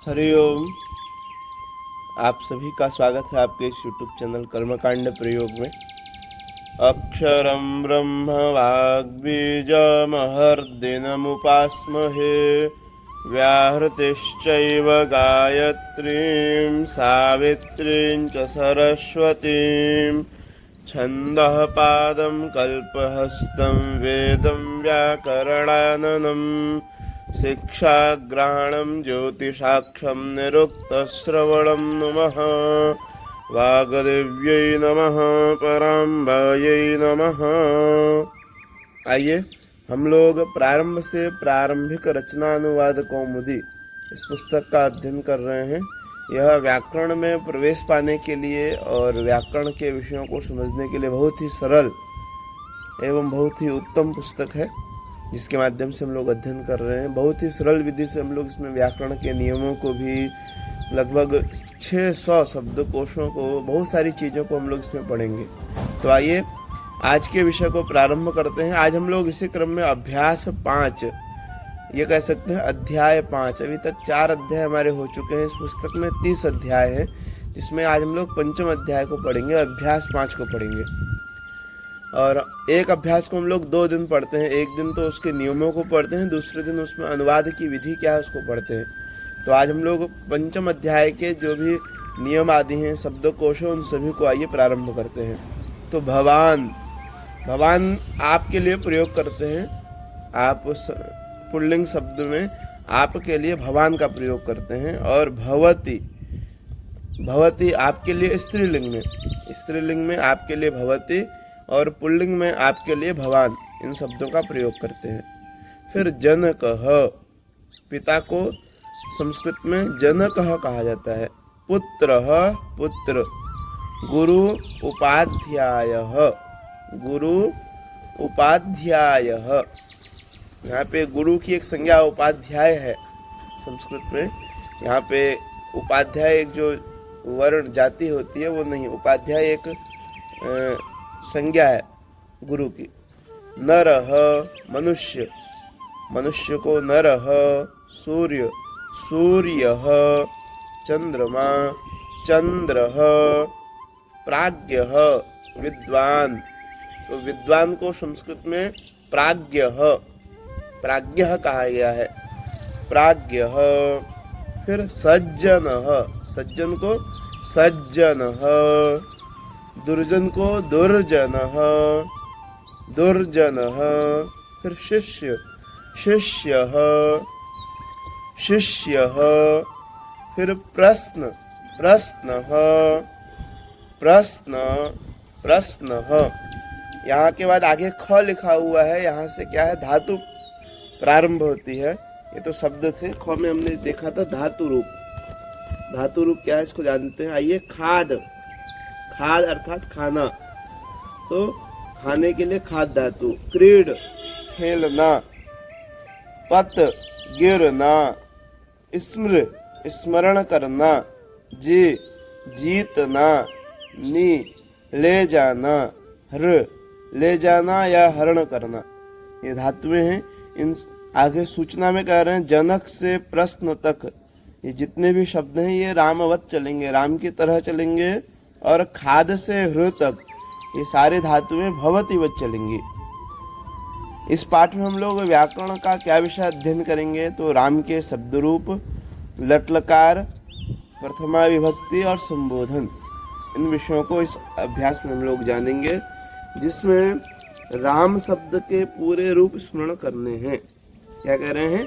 हरिओम। आप सभी का स्वागत है आपके इस यूट्यूब चैनल कर्मकांड प्रयोग में। अक्षरं ब्रह्म वाग्बीजमहर्दिनमुपास्महे व्याहृतिश्चैव गायत्रीं सावित्रीं च सरस्वतीं छन्दः पादं कल्पहस्तं वेदं व्याकरणाननं शिक्षाग्रहणं ज्योतिषाक्षं निरुक्तश्रवणं नुमः वागदेव्यै नमः पराम्बायै नमः। आइए हम लोग प्रारंभ से प्रारंभिक रचनानुवाद कौमुदी इस पुस्तक का अध्ययन कर रहे हैं। यह व्याकरण में प्रवेश पाने के लिए और व्याकरण के विषयों को समझने के लिए बहुत ही सरल एवं बहुत ही उत्तम पुस्तक है, जिसके माध्यम से हम लोग अध्ययन कर रहे हैं। बहुत ही सरल विधि से हम लोग इसमें व्याकरण के नियमों को भी, लगभग 600 शब्दकोशों को, बहुत सारी चीज़ों को हम लोग इसमें पढ़ेंगे। तो आइए आज के विषय को प्रारंभ करते हैं। आज हम लोग इसी क्रम में अभ्यास 5, ये कह सकते हैं अध्याय 5। अभी तक 4 अध्याय हमारे हो चुके हैं। इस पुस्तक में 30 अध्याय हैं, जिसमें आज हम लोग पंचम अध्याय को पढ़ेंगे, अभ्यास 5 को पढ़ेंगे। और एक अभ्यास को हम लोग 2 दिन पढ़ते हैं। एक दिन तो उसके नियमों को पढ़ते हैं, दूसरे दिन उसमें अनुवाद की विधि क्या है उसको पढ़ते हैं। तो आज हम लोग पंचम अध्याय के जो भी नियम आदि हैं, शब्दकोशों, उन सभी को आइए प्रारंभ करते हैं। तो भवान, भवान आपके लिए प्रयोग करते हैं। आप उस पुल्लिंग शब्द में आपके लिए भवान का प्रयोग करते हैं। और भवती, भवती आपके लिए स्त्रीलिंग में, स्त्रीलिंग में आपके लिए भवती और पुल्लिंग में आपके लिए भवान, इन शब्दों का प्रयोग करते हैं। फिर जनकः, पिता को संस्कृत में जनकः कहा जाता है। पुत्रः, पुत्र। गुरु उपाध्यायः, गुरु उपाध्यायः। यहाँ पे गुरु की एक संज्ञा उपाध्याय है संस्कृत में। यहाँ पे उपाध्याय एक जो वर्ण जाति होती है वो नहीं, उपाध्याय एक संज्ञा है गुरु की। नरः, मनुष्य, मनुष्य को नरः। सूर्य, सूर्यः। चंद्रमा, चंद्रः। प्राज्ञः, विद्वान। तो विद्वान को संस्कृत में प्राज्ञः, प्राज्ञः कहा गया है, प्राज्ञः। फिर सज्जनः, सज्जन को सज्जनः। दुर्जन को दुर्जनः, दुर्जनः। फिर शिष्य, शिष्यः, शिष्यः। फिर प्रश्न, प्रश्नः, प्रश्न, प्रश्नः। यहाँ के बाद आगे ख लिखा हुआ है, यहाँ से क्या है, धातु प्रारंभ होती है। ये तो शब्द थे, ख में हमने देखा था धातु रूप। धातु रूप क्या है इसको जानते हैं। आइए, खाद, खाद अर्थात खाना, तो खाने के लिए खाद धातु। क्रीड, खेलना। पत, गिरना। स्मृ, स्मरण करना। जी, जीतना। नी, ले जाना। हृ, ले जाना या हरण करना। ये धातुएं हैं। इन आगे सूचना में कह रहे हैं जनक से प्रश्न तक, ये जितने भी शब्द हैं ये रामवत चलेंगे, राम की तरह चलेंगे। और खाद से हृ तक ये सारे धातुएं भवतीवत चलेंगी। इस पाठ में हम लोग व्याकरण का क्या विषय अध्ययन करेंगे, तो राम के शब्द रूप, लट्लकार, प्रथमा विभक्ति और संबोधन, इन विषयों को इस अभ्यास में हम लोग जानेंगे, जिसमें राम शब्द के पूरे रूप स्मरण करने हैं। क्या कह रहे हैं,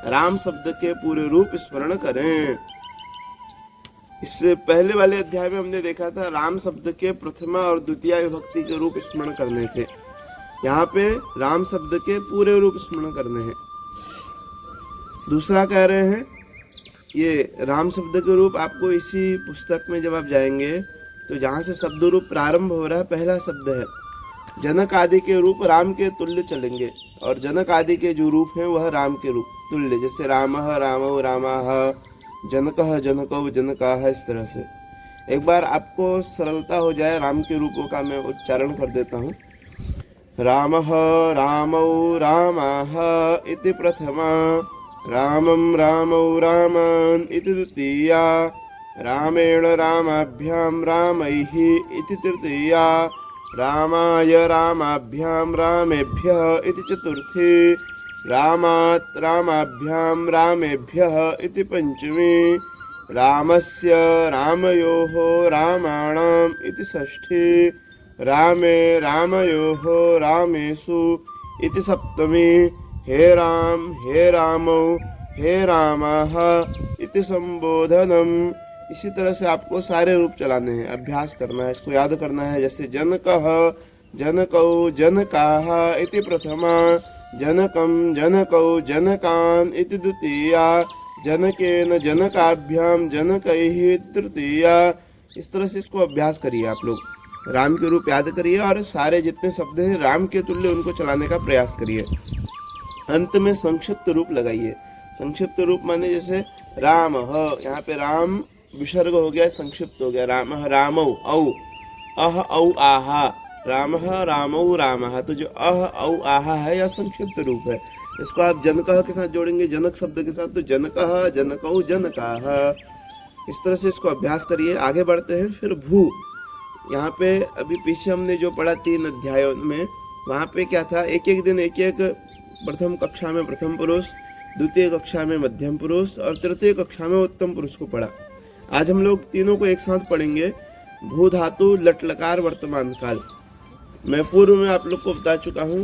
राम शब्द के पूरे रूप स्मरण करें। इससे पहले वाले अध्याय में हमने देखा था राम शब्द के प्रथमा और द्वितीय विभक्ति के रूप स्मरण करने थे। यहाँ पे राम शब्द के पूरे रूप स्मरण करने हैं। दूसरा कह रहे हैं, ये राम शब्द के रूप आपको इसी पुस्तक में जब आप जाएंगे तो जहाँ से शब्द रूप प्रारंभ हो रहा है, पहला शब्द है जनक आदि के रूप राम के तुल्य चलेंगे। और जनक आदि के जो रूप हैं वह राम के रूप तुल्य, जैसे रामः, रामौ, रामाः, जनकः, जनकौ, जनकाः, इस तरह से। एक बार आपको सरलता हो जाए राम के रूपों का मैं उच्चारण कर देता हूँ। रामः, रामौ, रामाः इति प्रथमा, रामं रामौ रामान् इति द्वितीया रामेण रामाभ्यां रामैः इति तृतीया रामाय रामाभ्यां रामेभ्यः इति चतुर्थी रामात् रामाभ्यां रामेभ्यः इति पंचमी रामस्य रामयोः रामाणाम् इति षष्ठी रामे रामयोः रामेषु इति सप्तमी हे रामौ हे रामाः इति संबोधनम्। इसी तरह से आपको सारे रूप चलाने हैं, अभ्यास करना है, इसको याद करना है। जैसे जनकः जनकौ जनकाः इति प्रथमा जनकं जनकौ जनकान् इति द्वितीया जनकेन जनकाभ्यां जनकैः तृतीया। इस तरह से इसको अभ्यास करिए आप लोग, राम के रूप याद करिए और सारे जितने शब्द हैं राम के तुल्य उनको चलाने का प्रयास करिए। अंत में संक्षिप्त रूप लगाइए। संक्षिप्त रूप माने जैसे राम यहाँ पे राम विसर्ग हो गया, संक्षिप्त हो गया। राम रामौ औ अह औ आहा रामः रामौ रामः, तो जो अह औ आहा है यह संक्षिप्त रूप है। इसको आप जनकः के साथ जोड़ेंगे, जनक शब्द के साथ, तो जनकः जनकौ जनकाः। इस तरह से इसको अभ्यास करिए। आगे बढ़ते हैं। फिर भू, यहाँ पे अभी पीछे हमने जो पढ़ा 3 अध्यायों में, वहाँ पे क्या था, एक एक दिन एक एक, प्रथम कक्षा में प्रथम पुरुष, द्वितीय कक्षा में मध्यम पुरुष और तृतीय कक्षा में उत्तम पुरुष को पढ़ा। आज हम लोग तीनों को एक साथ पढ़ेंगे। भू धातु, लट लकार, वर्तमान काल। मैं पूर्व में आप लोग को बता चुका हूँ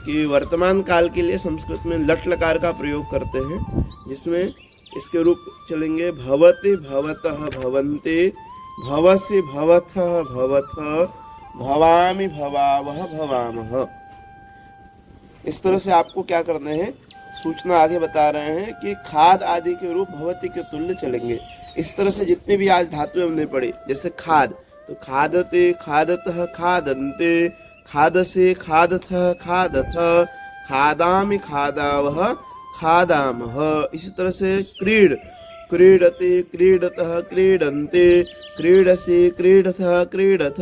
कि वर्तमान काल के लिए संस्कृत में लट लकार का प्रयोग करते हैं, जिसमें इसके रूप चलेंगे भवति भवतः भवन्ते, भवसि भवथः भवथ, भवामि भवावः भवामः। इस तरह से आपको क्या करना है, सूचना आगे बता रहे हैं कि खाद आदि के रूप भवति के तुल्य चलेंगे। इस तरह से जितने भी आज धातु हमने पढ़ी, जैसे खाद, तो खादते खादतः खादन्ते, खादसे खादथः खादथ, खादामि खादावः खादामः। इसी तरह से क्रीड, क्रीडते क्रीडतः क्रीडन्ते, क्रीडसि क्रीडथः क्रीडथ,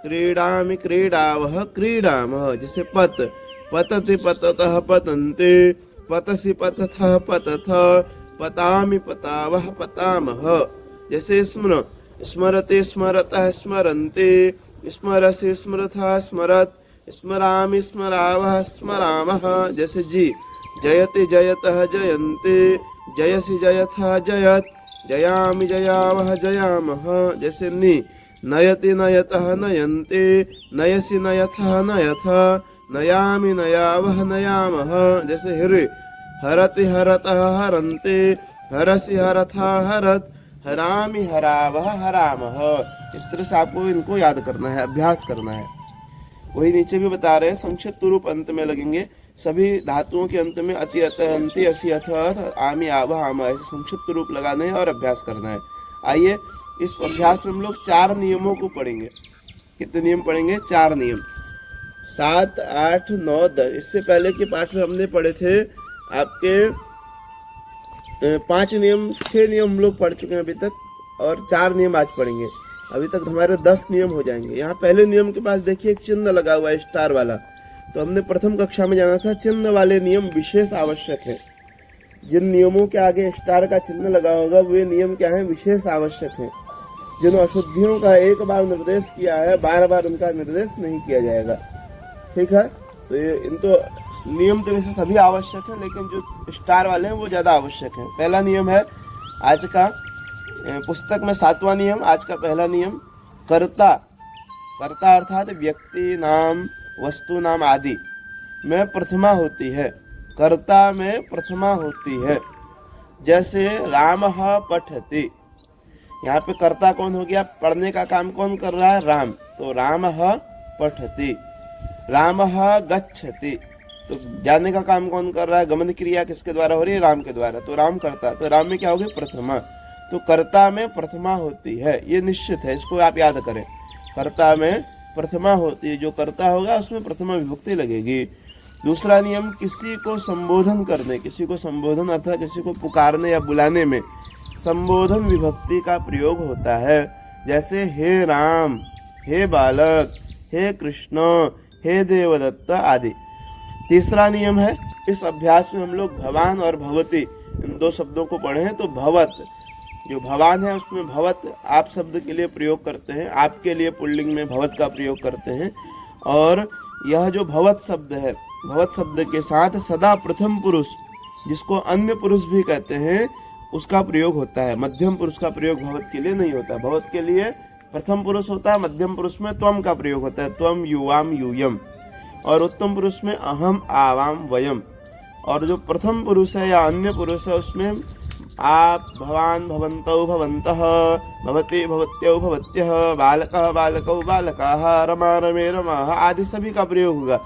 क्रीडामि क्रीडावः क्रीडामः। जैसे पत, पतति पततः पतन्ते, पतसि पतथः पतथ, पतामि पतावः पतामः। जैसे स्मर, स्मरते स्मरतः स्मरन्ते, स्मरसि स्मरथः स्मरत्, स्मरामि स्मरावः स्मरामः। जैसे जी, जयते जयतः जयन्ते, जयसि जयथः जयत्, जयामि जयावः जयामः। जैसे नि, नयति नयतः नयन्ते, नयसि नयथः नयथ, नयामि नयावः नयामः। जैसे हिरे, हरति हरतः हरन्ते, हरसि हरथः हरत्, हरामि हरावः हरामः। इस तरह से आपको इनको याद करना है, अभ्यास करना है। वही नीचे भी बता रहे हैं, संक्षिप्त रूप अंत में लगेंगे। सभी धातुओं के अंत में अति अत अंति असि अथ आमि आवह आम, ऐसे संक्षिप्त रूप लगाने हैं और अभ्यास करना है। आइए इस अभ्यास में हम लोग 4 नियमों को पढ़ेंगे। कितने नियम पढ़ेंगे? 4 नियम, 7, 8, 9, 10। इससे पहले के पाठ में हमने पढ़े थे आपके 5 नियम, 6 नियम हम लोग पढ़ चुके हैं अभी तक, और 4 नियम आज पढ़ेंगे। अभी तक हमारे 10 नियम हो जाएंगे। यहाँ पहले नियम के पास देखिए एक चिन्ह लगा हुआ है, स्टार वाला। तो हमने प्रथम कक्षा में जाना था, चिन्ह वाले नियम विशेष आवश्यक है। जिन नियमों के आगे स्टार का चिन्ह लगा होगा वे नियम क्या है? विशेष आवश्यक है। जिन अशुद्धियों का एक बार निर्देश किया है, बार बार उनका निर्देश नहीं किया जाएगा। ठीक है, तो ये इन तो नियम तो वैसे सभी आवश्यक है, लेकिन जो स्टार वाले हैं वो ज़्यादा आवश्यक है। पहला नियम है आज का, पुस्तक में 7वां नियम, आज का पहला नियम, कर्ता। कर्ता अर्थात व्यक्ति नाम, वस्तु नाम आदि में प्रथमा होती है। कर्ता में प्रथमा होती है। जैसे रामः पठति, यहाँ पे कर्ता कौन हो गया? पढ़ने का काम कौन कर रहा है? राम। तो रामः पठति। रामः गच्छति, तो जाने का काम कौन कर रहा है? गमन क्रिया किसके द्वारा हो रही है? राम के द्वारा। तो राम करता, तो राम में क्या हो गया? प्रथमा। तो कर्ता में प्रथमा होती है, ये निश्चित है, इसको आप याद करें। कर्ता में प्रथमा होती है, जो कर्ता होगा उसमें प्रथमा विभक्ति लगेगी। दूसरा नियम, किसी को संबोधन करने, किसी को संबोधन अर्थात किसी को पुकारने या बुलाने में संबोधन विभक्ति का प्रयोग होता है। जैसे हे राम, हे बालक, हे कृष्ण, हे देवदत्त आदि। तीसरा नियम है, इस अभ्यास में हम लोग भवान और भवती इन दो शब्दों को पढ़ें तो भवत, जो भवान है उसमें भवत आप शब्द के लिए प्रयोग करते हैं, आपके लिए पुल्लिंग में भवत का प्रयोग करते हैं। और यह जो भवत शब्द है, भवत शब्द के साथ सदा प्रथम पुरुष, जिसको अन्य पुरुष भी कहते हैं, उसका प्रयोग होता है। मध्यम पुरुष का प्रयोग भवत के लिए नहीं होता। भवत के लिए प्रथम पुरुष होता है, मध्यम पुरुष में त्वम का प्रयोग होता है, त्वम युवाम यूयम, और उत्तम पुरुष में अहम आवाम वयम। और जो प्रथम पुरुष है या अन्य पुरुष है उसमें आप, भवान, भवन्तौ, भवन्तः, भवते, भवत्यौ, भवत्यः, बालकः, बालकौ, बालकाः, रमा, रमे, रमाः आदि सभी का प्रयोग होगा।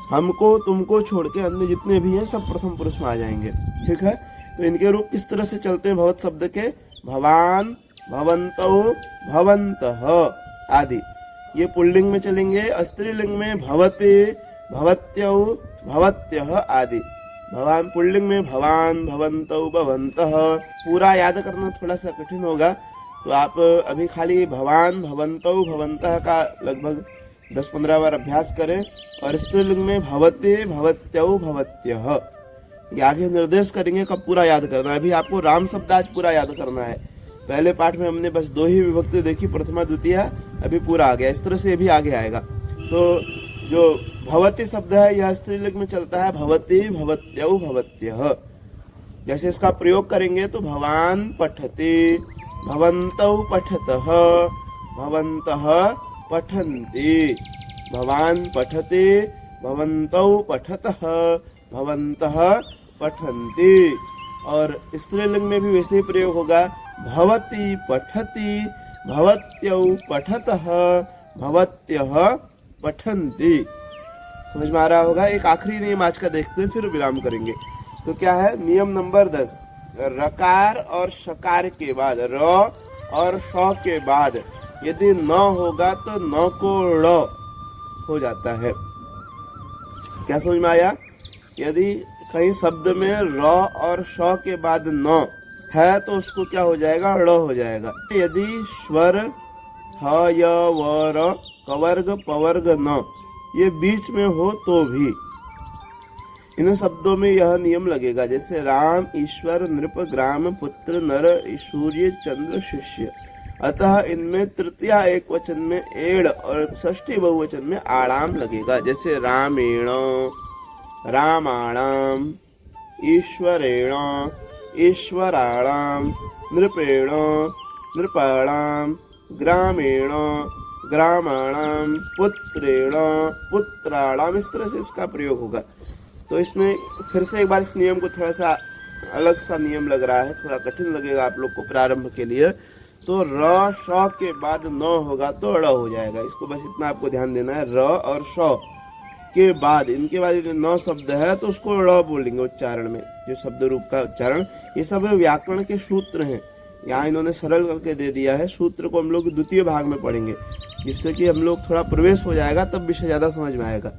हमको तुमको छोड़ के अन्य जितने भी हैं सब प्रथम पुरुष में आ जाएंगे। ठीक है, तो इनके रूप किस तरह से चलते हैं भवत शब्द के? भवान, भवन्तौ, भवन्तः आदि ये पुल्लिंग में चलेंगे। स्त्रीलिंग में भवते, भवत्यौ, भवत्यः आदि। भवान पुल्लिंग में भवान, भवन्तौ, भवन्तः। पूरा याद करना थोड़ा सा कठिन होगा, तो आप अभी खाली भवान, भवन्तौ, भवन्तः का लगभग 10-15 बार अभ्यास करें। और स्त्रीलिंग में भवते, भवत्यौ, भवत्यः ये आगे निर्देश करेंगे कब पूरा याद करना है। अभी आपको राम शब्द आज पूरा याद करना है। पहले पाठ में हमने बस 2 ही विभक्ति देखी, प्रथमा द्वितीया, अभी पूरा आ गया। इस तरह से भी आगे आएगा। तो जो भवती शब्द है यह स्त्रीलिंग में चलता है, भवती, भवत्यौ, भवत्यः। जैसे इसका प्रयोग करेंगे तो भवान पठते, भवन्तौ पठतः, भवन्तः पठन्ति, भवान पठते, भवन्तौ पठतः, भवन्तः पठन्ति। और स्त्रीलिंग में भी वैसे ही प्रयोग होगा, भवती पठति, भवत्यौ पठतः, भवत्यः पठन्ति। समझ में आ रहा होगा। एक आखिरी नियम आज का देखते हैं, फिर विराम करेंगे। तो क्या है नियम नंबर 10? रकार और शकार के बाद, र और श के बाद यदि न होगा तो न को ड़ हो जाता है। क्या समझ में आया? यदि कहीं शब्द में र और श के बाद न है तो उसको क्या हो जाएगा? ड़ हो जाएगा। यदि स्वर ह, य, व, र, कवर्ग, पवर्ग, न ये बीच में हो तो भी इन शब्दों में यह नियम लगेगा। जैसे राम, ईश्वर, नृप, ग्राम, पुत्र, नर, सूर्य, चंद्र, शिष्य। अतः इनमें तृतीया एक वचन में एड़ और षष्ठी बहुवचन में आड़ाम लगेगा। जैसे रामेण, रामाणाम, ईश्वरेण, ईश्वराणाम, नृपेण, नृपाणाम, ग्रामेण, ग्रामाणाम, पुत्रेण, पुत्राणाम। इस तरह से इसका प्रयोग होगा। तो इसमें फिर से एक बार इस नियम को थोड़ा सा अलग सा नियम लग रहा है, थोड़ा कठिन लगेगा आप लोग को प्रारंभ के लिए। तो र श के बाद न होगा तो ड़ हो जाएगा। इसको बस इतना आपको ध्यान देना है। र और श के बाद, इनके बाद यदि न शब्द है तो उसको ड़ बोलेंगे उच्चारण में, जो शब्द रूप का उच्चारण। ये सब व्याकरण के सूत्र हैं, यहाँ इन्होंने सरल करके दे दिया है। सूत्र को हम लोग द्वितीय भाग में पढ़ेंगे, जिससे कि हम लोग थोड़ा प्रवेश हो जाएगा, तब विषय ज्यादा समझ में आएगा।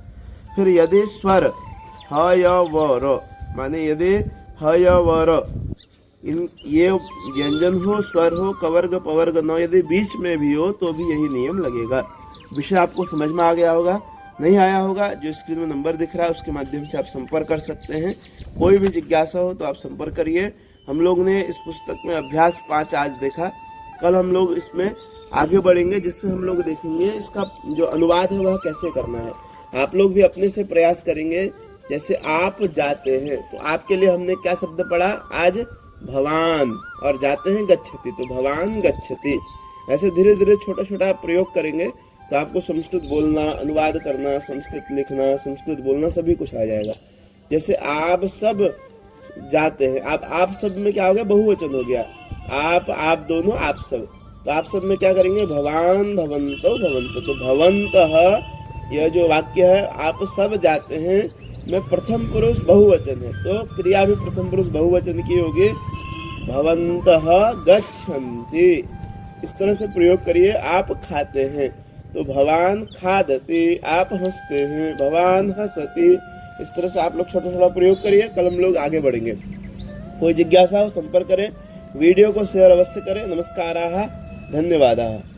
फिर यदि स्वर ह, य, व, र, माने यदि ह, य, व, र इन ये व्यंजन हो, स्वर हो, कवर्ग, पवर्ग, न यदि बीच में भी हो तो भी यही नियम लगेगा। विषय आपको समझ में आ गया होगा। नहीं आया होगा, जो स्क्रीन में नंबर दिख रहा है उसके माध्यम से आप संपर्क कर सकते हैं। कोई भी जिज्ञासा हो तो आप संपर्क करिए। हम लोग ने इस पुस्तक में अभ्यास 5 आज देखा। कल हम लोग इसमें आगे बढ़ेंगे, जिसमें हम लोग देखेंगे इसका जो अनुवाद है वह कैसे करना है। आप लोग भी अपने से प्रयास करेंगे। जैसे आप जाते हैं तो आपके लिए हमने क्या शब्द पढ़ा आज? भवान। और जाते हैं गच्छति, तो भवान गच्छति। ऐसे धीरे धीरे छोटा छोटा प्रयोग करेंगे तो आपको संस्कृत बोलना, अनुवाद करना, संस्कृत लिखना, संस्कृत बोलना सभी कुछ आ जाएगा। जैसे आप सब जाते हैं, आप सब में क्या हो गया? बहुवचन हो गया। आप दोनों, आप सब। तो आप सब में क्या करेंगे? भवान, भवन्तौ, भवन्तः। तो भवन्तः यह जो वाक्य है, आप सब जाते हैं, में प्रथम पुरुष बहुवचन है, तो क्रिया भी प्रथम पुरुष बहुवचन की होगी, भवन्तः गच्छन्ति। इस तरह से प्रयोग करिए। आप खाते हैं तो भवान खादति, आप हंसते हैं, भवान हंसति। इस तरह से आप लोग छोटा छोटा प्रयोग करिए। कल हम लोग आगे बढ़ेंगे। कोई जिज्ञासा हो संपर्क करें। वीडियो को शेयर अवश्य करें। नमस्काराः, धन्यवादाः।